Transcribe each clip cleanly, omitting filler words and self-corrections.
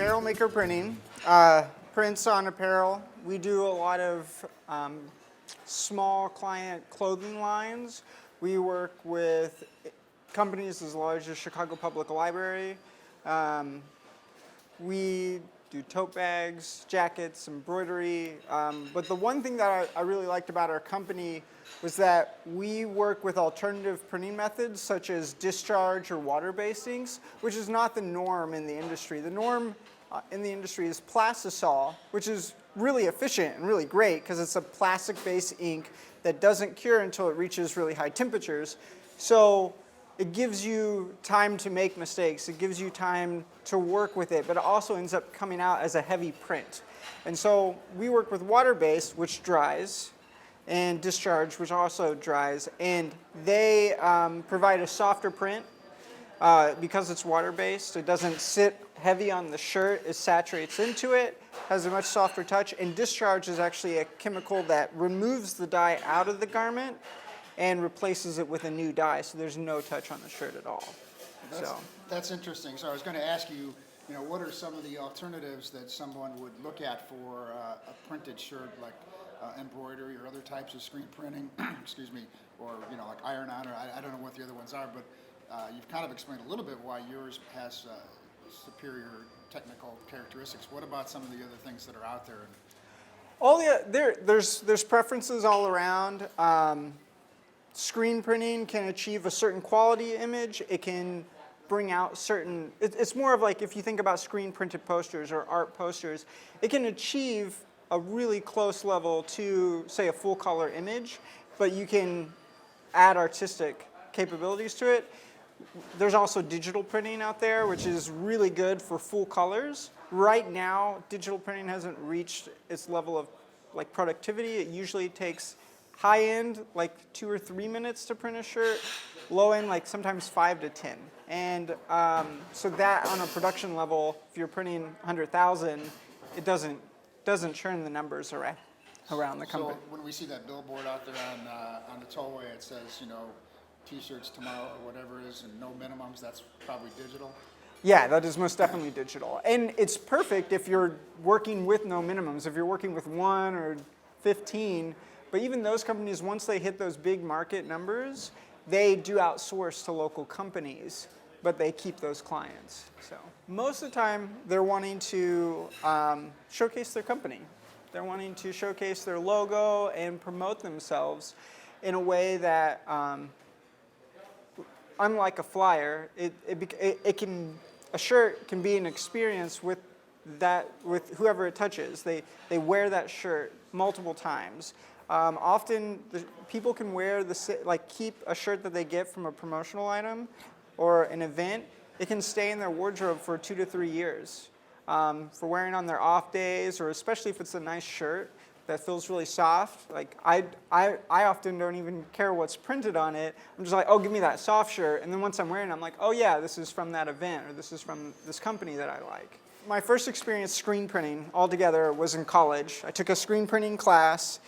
Apparel Maker Printing, prints on apparel. We do a lot of small client clothing lines. We work with companies as large as Chicago Public Library. We do tote bags, jackets, embroidery. But the one thing that I really liked about our company was that we work with alternative printing methods such as discharge or water-based inks, which is not the norm in the industry. The norm in the industry is Plastisol, which is really efficient and really great because it's a plastic-based ink that doesn't cure until it reaches really high temperatures. So it gives you time to make mistakes. It gives you time to work with it, but it also ends up coming out as a heavy print. And so we work with water-based, which dries, and discharge, which also dries, and they provide a softer print because it's water-based. It doesn't sit heavy on the shirt. It saturates into it, has a much softer touch, and discharge is actually a chemical that removes the dye out of the garment and replaces it with a new dye, so there's no touch on the shirt at all. That's interesting. So I was going to ask you, what are some of the alternatives that someone would look at for a printed shirt, like embroidery or other types of screen printing, excuse me, or like iron-on, or I don't know what the other ones are, but you've kind of explained a little bit why yours has superior technical characteristics. What about some of the other things that are out there? Oh yeah, there's preferences all around. Screen printing can achieve a certain quality image. It can bring out certain, it's more of like if you think about screen printed posters or art posters, it can achieve a really close level to, say, a full color image, but you can add artistic capabilities to it. There's also digital printing out there, which is really good for full colors. Right now, digital printing hasn't reached its level of like productivity. It usually takes high end, like 2 or 3 minutes to print a shirt. Low end, like sometimes 5 to 10. And so that on a production level, if you're printing 100,000, it doesn't churn the numbers around the company. So when we see that billboard out there on the tollway, it says, T-shirts tomorrow or whatever it is, and no minimums, that's probably digital? Yeah, that is most definitely digital. And it's perfect if you're working with no minimums. If you're working with 1 or 15, but even those companies, once they hit those big market numbers, they do outsource to local companies, but they keep those clients. So most of the time, they're wanting to showcase their company. They're wanting to showcase their logo and promote themselves in a way that, unlike a flyer, a shirt can be an experience with whoever it touches. They wear that shirt multiple times. Often, people can wear keep a shirt that they get from a promotional item or an event. It can stay in their wardrobe for 2 to 3 years for wearing on their off days, or especially if it's a nice shirt that feels really soft. Like I often don't even care what's printed on it. I'm just like, oh, give me that soft shirt. And then once I'm wearing it, I'm like, oh yeah, this is from that event, or this is from this company that I like. My first experience screen printing altogether was in college. I took a screen printing class,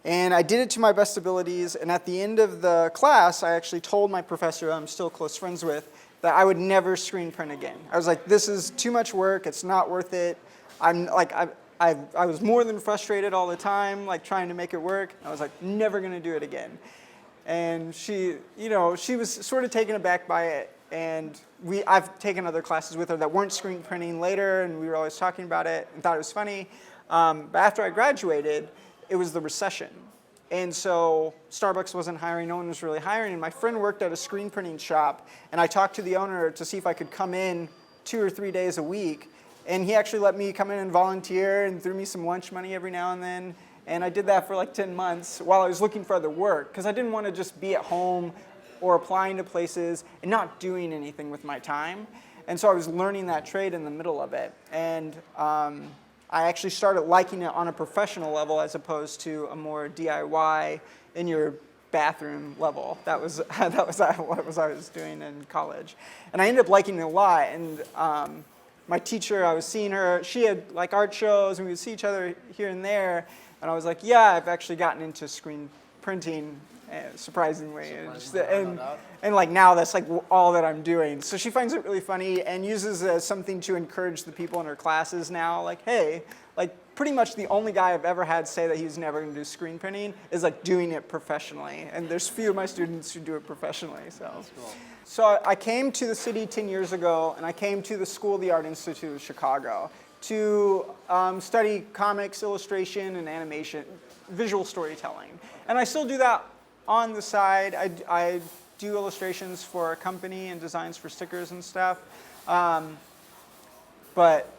and I did it to my best abilities, and at the end of the class, I actually told my professor, who I'm still close friends with, that I would never screen print again. I was like, this is too much work, it's not worth it. I was more than frustrated all the time, like trying to make it work. I was like, never gonna do it again. And she was sort of taken aback by it, and I've taken other classes with her that weren't screen printing later, and we were always talking about it and thought it was funny. But after I graduated, it was the recession. And so Starbucks wasn't hiring, no one was really hiring, and my friend worked at a screen printing shop, and I talked to the owner to see if I could come in 2 or 3 days a week, and he actually let me come in and volunteer and threw me some lunch money every now and then, and I did that for like 10 months while I was looking for other work, because I didn't want to just be at home or applying to places and not doing anything with my time. And so I was learning that trade in the middle of it, and I actually started liking it on a professional level as opposed to a more DIY in your bathroom level. That was what I was doing in college, and I ended up liking it a lot. And my teacher, I was seeing her. She had like art shows, and we would see each other here and there. And I was like, yeah, I've actually gotten into screen printing surprisingly. And, Surprisingly, no doubt. and like now that's like all that I'm doing. So she finds it really funny and uses it as something to encourage the people in her classes now. Like, hey, like pretty much the only guy I've ever had say that he's never going to do screen printing is like doing it professionally. And there's few of my students who do it professionally. So, cool. so I came to the city 10 years ago, and I came to the School of the Art Institute of Chicago to study comics, illustration, and animation, visual storytelling. And I still do that on the side. I do illustrations for a company and designs for stickers and stuff. But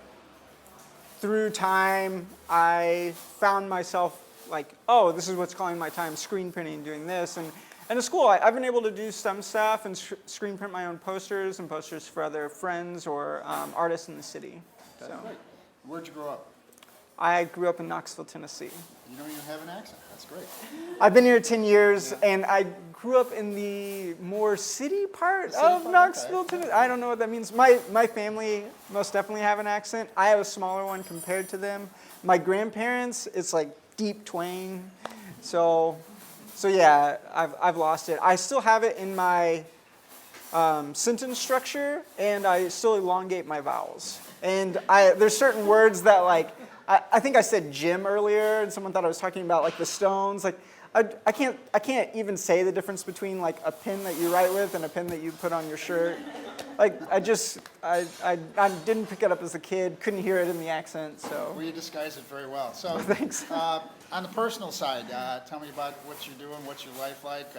through time, I found myself like, oh, this is what's calling my time, screen printing, doing this. And at school, I've been able to do some stuff and screen print my own posters and posters for other friends or artists in the city. That's So great. Where'd you grow up? I grew up in Knoxville, Tennessee. You don't even have an accent. That's great. I've been here 10 years, and I grew up in the more city part City of part, Knoxville, okay. Tennessee. I don't know what that means. My family most definitely have an accent. I have a smaller one compared to them. My grandparents, it's like deep twang. So yeah, I've lost it. I still have it in my sentence structure, and I still elongate my vowels. And there's certain words that like, I think I said gym earlier, and someone thought I was talking about like the Stones. Like, I can't even say the difference between like a pen that you write with and a pen that you put on your shirt. Like, I didn't pick it up as a kid, couldn't hear it in the accent, so. Well, you disguise it very well. So, Thanks. On the personal side, tell me about what you're doing. What's your life like?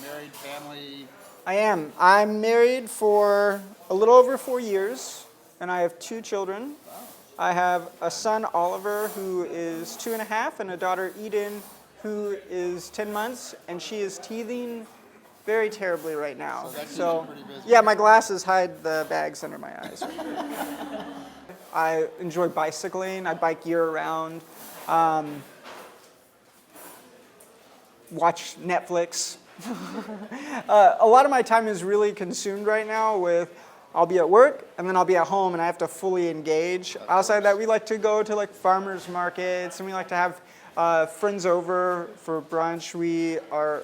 Married, family? I am. I'm married for a little over 4 years, and I have 2 children. I have a son, Oliver, who is 2.5, and a daughter, Eden, who is 10 months, and she is teething very terribly right now. So that keeps you pretty busy. Yeah, my glasses hide the bags under my eyes. I enjoy bicycling. I bike year-round. Watch Netflix. A lot of my time is really consumed right now with I'll be at work and then I'll be at home and I have to fully engage. Outside of that, we like to go to like farmers markets and we like to have friends over for brunch.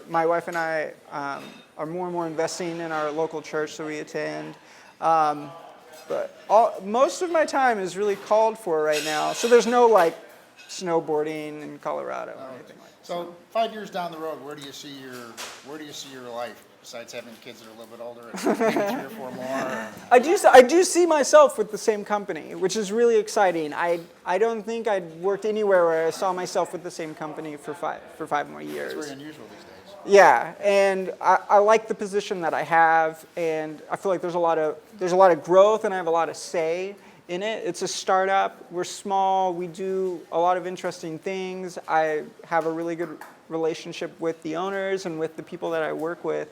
My wife and I are more and more investing in our local church that we attend. But most of my time is really called for right now. So there's no like snowboarding in Colorado or anything like that. So 5 years down the road, where do you see your life besides having kids that are a little bit older, maybe 3 or 4 more? I do see myself with the same company, which is really exciting. I don't think I'd worked anywhere where I saw myself with the same company for 5 more years. It's very unusual these days. Yeah, and I like the position that I have, and I feel like there's a lot of growth, and I have a lot of say in it. It's a startup. We're small. We do a lot of interesting things. I have a really good relationship with the owners and with the people that I work with.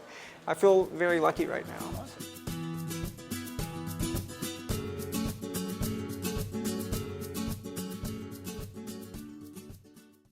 I feel very lucky right now.